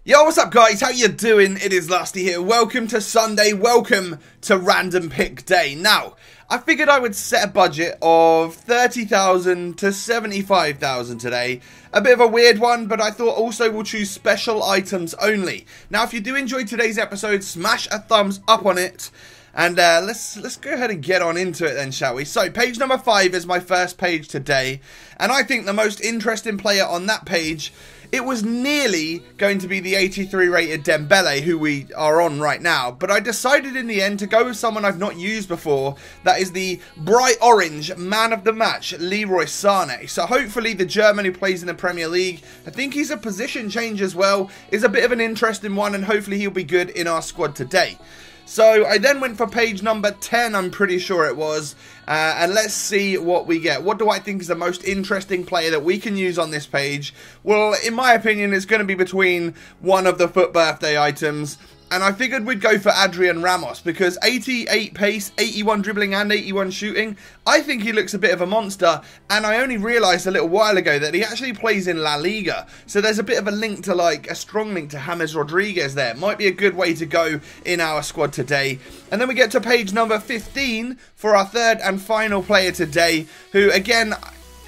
Yo, what's up guys? How you doing? It is La5ty here. Welcome to Sunday. Welcome to Random Pick Day. Now, I figured I would set a budget of 30,000 to 75,000 today. A bit of a weird one, but I thought also we'll choose special items only. Now, if you do enjoy today's episode, smash a thumbs up on it. And let's go ahead and get on into it then, shall we? So, page number 5 is my first page today. And I think the most interesting player on that page, it was nearly going to be the 83 rated Dembele, who we are on right now. But I decided in the end to go with someone I've not used before. That is the bright orange man of the match, Leroy Sané. So hopefully the German who plays in the Premier League, I think he's a position change as well, is a bit of an interesting one, and hopefully he'll be good in our squad today. So I then went for page number 10, I'm pretty sure it was, and let's see what we get. What do I think is the most interesting player that we can use on this page? Well, in my opinion, it's going to be between one of the FUT birthday items, and I figured we'd go for Adrian Ramos, because 88 pace, 81 dribbling and 81 shooting, I think he looks a bit of a monster, and I only realised a little while ago that he actually plays in La Liga, so there's a bit of a link to, like, a strong link to James Rodriguez there. Might be a good way to go in our squad today. And then we get to page number 15 for our third and final player today, who, again,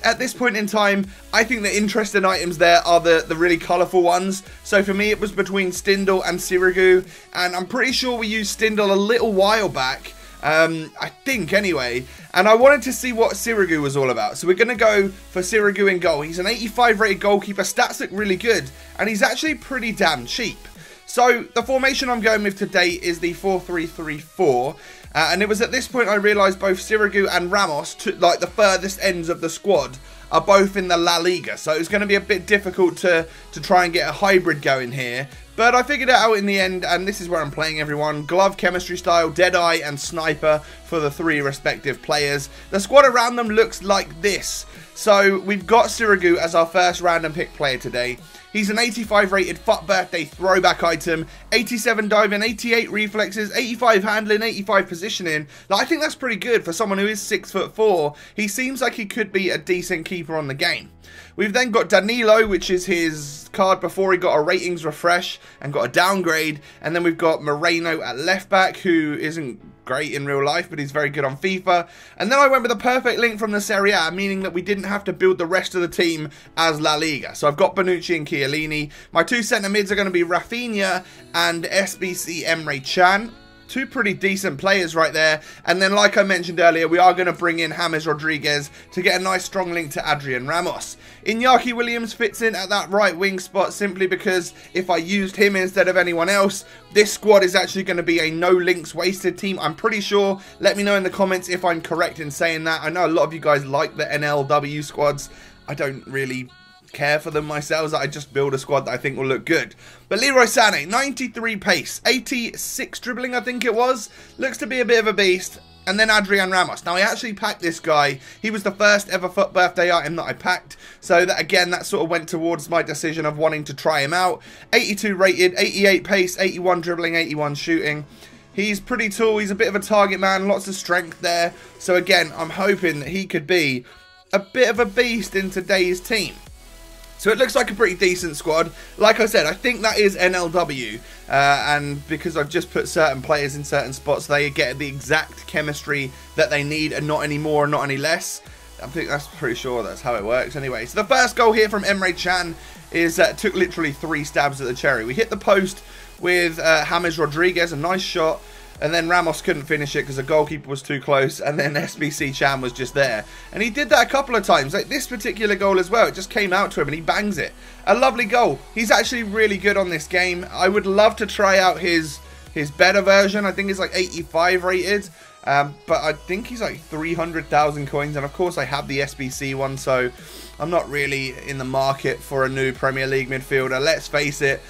at this point in time, I think the interesting items there are the really colourful ones. So for me, it was between Stindl and Sirigu, and I'm pretty sure we used Stindl a little while back. I think anyway, and I wanted to see what Sirigu was all about, so we're going to go for Sirigu in goal. He's an 85 rated goalkeeper, stats look really good, and he's actually pretty damn cheap. So the formation I'm going with today is the 4-3-3-4, and it was at this point I realised both Sirigu and Ramos, like the furthest ends of the squad, are both in the La Liga, so it's going to be a bit difficult to try and get a hybrid going here. But I figured it out in the end, and this is where I'm playing everyone. Glove, chemistry style, Deadeye and Sniper for the 3 respective players. The squad around them looks like this. So we've got Sirigu as our first random pick player today. He's an 85 rated FUT birthday throwback item, 87 diving, 88 reflexes, 85 handling, 85 positioning. Like, I think that's pretty good for someone who is 6'4". He seems like he could be a decent keeper on the game. We've then got Danilo, which is his card before he got a ratings refresh and got a downgrade. And then we've got Moreno at left back, who isn't great in real life, but he's very good on FIFA. And then I went with a perfect link from the Serie A, meaning that we didn't have to build the rest of the team as La Liga. So I've got Bonucci and Chiellini. My 2 centre mids are going to be Rafinha and SBC Emre Can. 2 pretty decent players right there. And then, like I mentioned earlier, we are going to bring in James Rodriguez to get a nice strong link to Adrian Ramos. Iñaki Williams fits in at that right wing spot simply because if I used him instead of anyone else, this squad is actually going to be a no links wasted team, I'm pretty sure. Let me know in the comments if I'm correct in saying that. I know a lot of you guys like the NLW squads. I don't really care for them myself. I just build a squad that I think will look good. But Leroy Sané, 93 pace, 86 dribbling I think it was, looks to be a bit of a beast. And then Adrian Ramos. Now I actually packed this guy. He was the first ever FUT birthday item that I packed, so that again, that sort of went towards my decision of wanting to try him out. 82 rated, 88 pace, 81 dribbling, 81 shooting. He's pretty tall, he's a bit of a target man, lots of strength there. So again, I'm hoping that he could be a bit of a beast in today's team. So it looks like a pretty decent squad. Like I said, I think that is NLW. And because I've just put certain players in certain spots, they get the exact chemistry that they need and not any more and not any less. I think that's pretty sure that's how it works anyway. So the first goal here from Emre Can is took literally 3 stabs at the cherry. We hit the post with James Rodriguez, a nice shot. And then Ramos couldn't finish it because the goalkeeper was too close. And then SBC Can was just there. And he did that a couple of times. Like this particular goal as well. It just came out to him and he bangs it. A lovely goal. He's actually really good on this game. I would love to try out his better version. I think it's like 85 rated. But I think he's like 300,000 coins. And of course I have the SBC one. So I'm not really in the market for a new Premier League midfielder. Let's face it,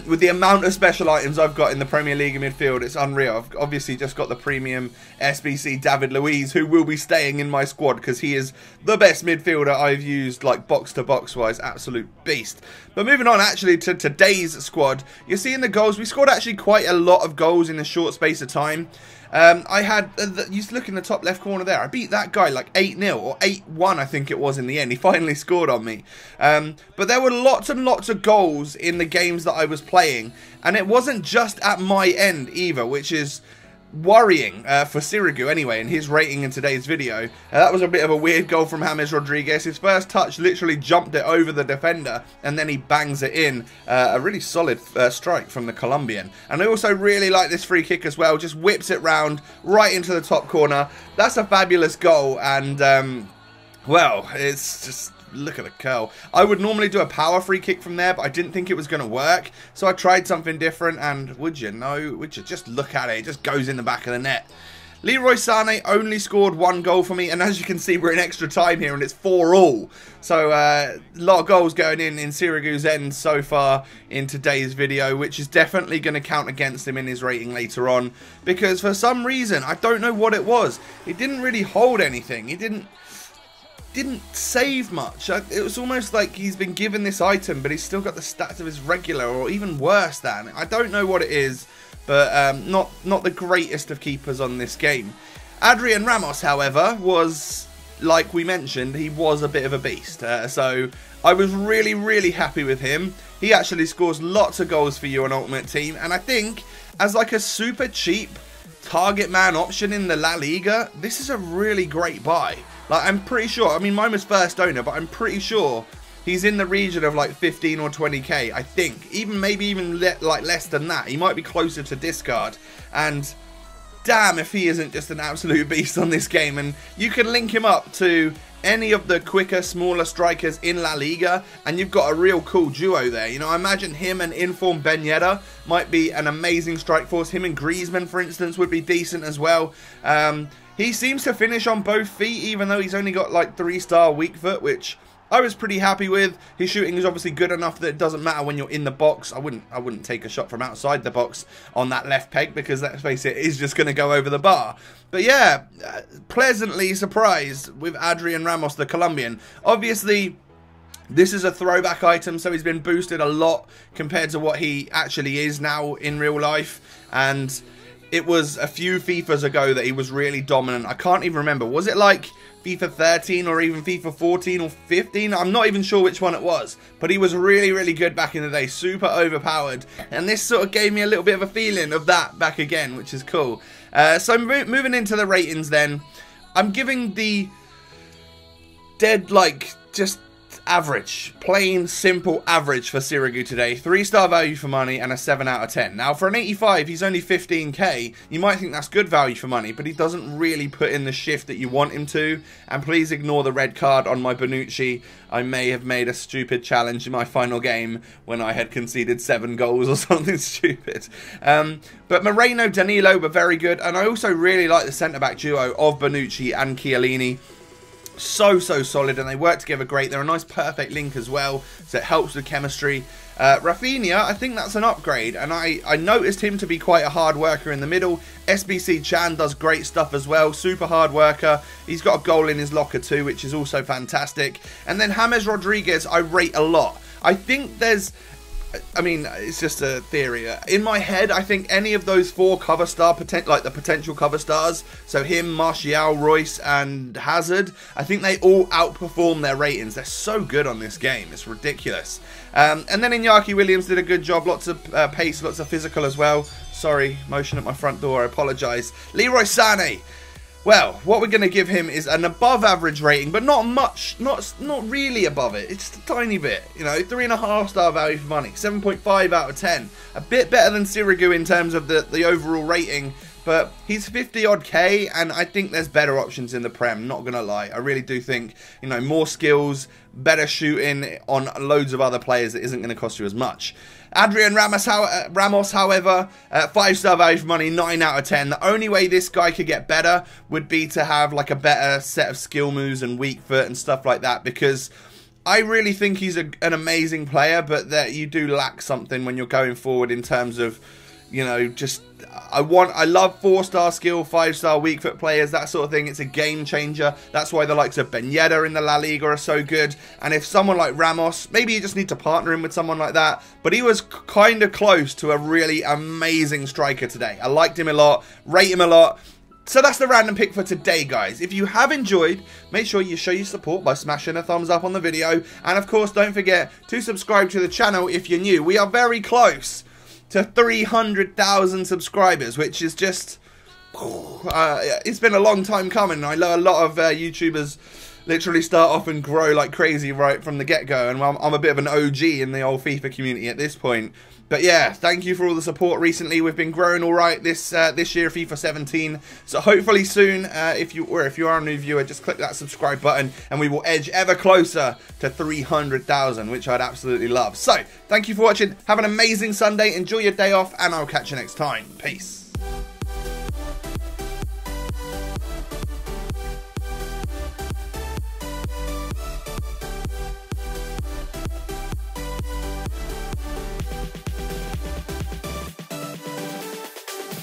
with the amount of special items I've got in the Premier League midfield, it's unreal. I've obviously just got the premium SBC David Luiz, who will be staying in my squad because he is the best midfielder I've used, like box to box wise, absolute beast. But moving on actually to today's squad, you're seeing the goals. We scored actually quite a lot of goals in a short space of time. I had, you look in the top left corner there, I beat that guy like 8-0 or 8-1 I think it was in the end. He finally scored on me. But there were lots and lots of goals in the games that I was playing, and it wasn't just at my end either, which is worrying for Sirigu anyway, in his rating in today's video. That was a bit of a weird goal from James Rodriguez. His first touch literally jumped it over the defender, and then he bangs it in. A really solid strike from the Colombian. And I also really like this free kick as well. Just whips it round right into the top corner. That's a fabulous goal, and well, it's just... look at the curl. I would normally do a power free kick from there, but I didn't think it was going to work. So I tried something different, and would you know, would you just look at it? It just goes in the back of the net. Leroy Sané only scored 1 goal for me, and as you can see, we're in extra time here, and it's 4-4. So a lot of goals going in Sirigu's end so far in today's video, which is definitely going to count against him in his rating later on, because for some reason, I don't know what it was, he didn't really hold anything. He didn't save much. It was almost like he's been given this item, but he's still got the stats of his regular, or even worse than. I don't know what it is, but not the greatest of keepers on this game. Adrian Ramos, however, was, like we mentioned, he was a bit of a beast. So I was really happy with him. He actually scores lots of goals for you on Ultimate Team, and I think as like a super cheap target man option in the La Liga, this is a really great buy. Like, I'm pretty sure, I mean, mine was first owner, but I'm pretty sure he's in the region of like 15 or 20k, I think. Maybe even like less than that. He might be closer to discard. And damn if he isn't just an absolute beast on this game. And you can link him up to any of the quicker, smaller strikers in La Liga, and you've got a real cool duo there. You know, I imagine him and Inform Ben Yedder might be an amazing strike force. Him and Griezmann, for instance, would be decent as well. He seems to finish on both feet, even though he's only got like 3-star weak foot, which I was pretty happy with. His shooting is obviously good enough that it doesn't matter when you're in the box. I wouldn't take a shot from outside the box on that left peg, because let's face it, is just going to go over the bar. But yeah, pleasantly surprised with Adrian Ramos, the Colombian. Obviously, this is a throwback item, so he's been boosted a lot compared to what he actually is now in real life. And it was a few FIFAs ago that he was really dominant. I can't even remember. Was it like FIFA 13 or even FIFA 14 or 15? I'm not even sure which one it was. But he was really good back in the day. Super overpowered. And this sort of gave me a little bit of a feeling of that back again, which is cool. So moving into the ratings then. I'm giving the dead, like, just average, plain simple average for Sirigu today. 3-star value for money and a 7 out of 10. Now for an 85, he's only 15k. You might think that's good value for money, but he doesn't really put in the shift that you want him to. And please ignore the red card on my Bonucci. I may have made a stupid challenge in my final game when I had conceded 7 goals or something stupid. But Moreno, Danilo were very good, and I also really like the centre-back duo of Bonucci and Chiellini. So solid, and they work together great. They're a nice perfect link as well, so it helps with chemistry. Rafinha, I think that's an upgrade, and I noticed him to be quite a hard worker in the middle. SBC Chan does great stuff as well, super hard worker. He's got a goal in his locker too, which is also fantastic. And then James Rodriguez I rate a lot. I think there's, I mean, it's just a theory. In my head, I think any of those 4 cover star, like the potential cover stars, so him, Martial, Royce, and Hazard, I think they all outperform their ratings. They're so good on this game. It's ridiculous. And then Iñaki Williams did a good job. Lots of pace, lots of physical as well. Sorry, motion at my front door. I apologise. Leroy Sané. Well, what we're going to give him is an above average rating, but not much, not really above it. It's just a tiny bit, you know, 3.5-star value for money, 7.5 out of 10. A bit better than Sirigu in terms of the overall rating, but he's 50 odd K, and I think there's better options in the Prem, not going to lie. I really do think, you know, more skills, better shooting on loads of other players that isn't going to cost you as much. Adrian Ramos, however, 5-star value for money, 9 out of 10. The only way this guy could get better would be to have like a better set of skill moves and weak foot and stuff like that, because I really think he's an amazing player, but that you do lack something when you're going forward in terms of, you know, just I love 4-star skill, 5-star weak foot players, that sort of thing. It's a game changer. That's why the likes of Ben Yedder in the La Liga are so good. And if someone like Ramos, maybe you just need to partner him with someone like that. But he was kind of close to a really amazing striker today. I liked him a lot, rate him a lot. So that's the random pick for today, guys. If you have enjoyed, make sure you show your support by smashing a thumbs up on the video. And of course, don't forget to subscribe to the channel if you're new. We are very close to 300,000 subscribers, which is just... it's been a long time coming. I know a lot of YouTubers literally start off and grow like crazy right from the get-go. And I'm a bit of an OG in the old FIFA community at this point. But yeah, thank you for all the support recently. We've been growing all right this year, FIFA 17. So hopefully soon, if you are a new viewer, just click that subscribe button, and we will edge ever closer to 300,000, which I'd absolutely love. So thank you for watching. Have an amazing Sunday. Enjoy your day off, and I'll catch you next time. Peace.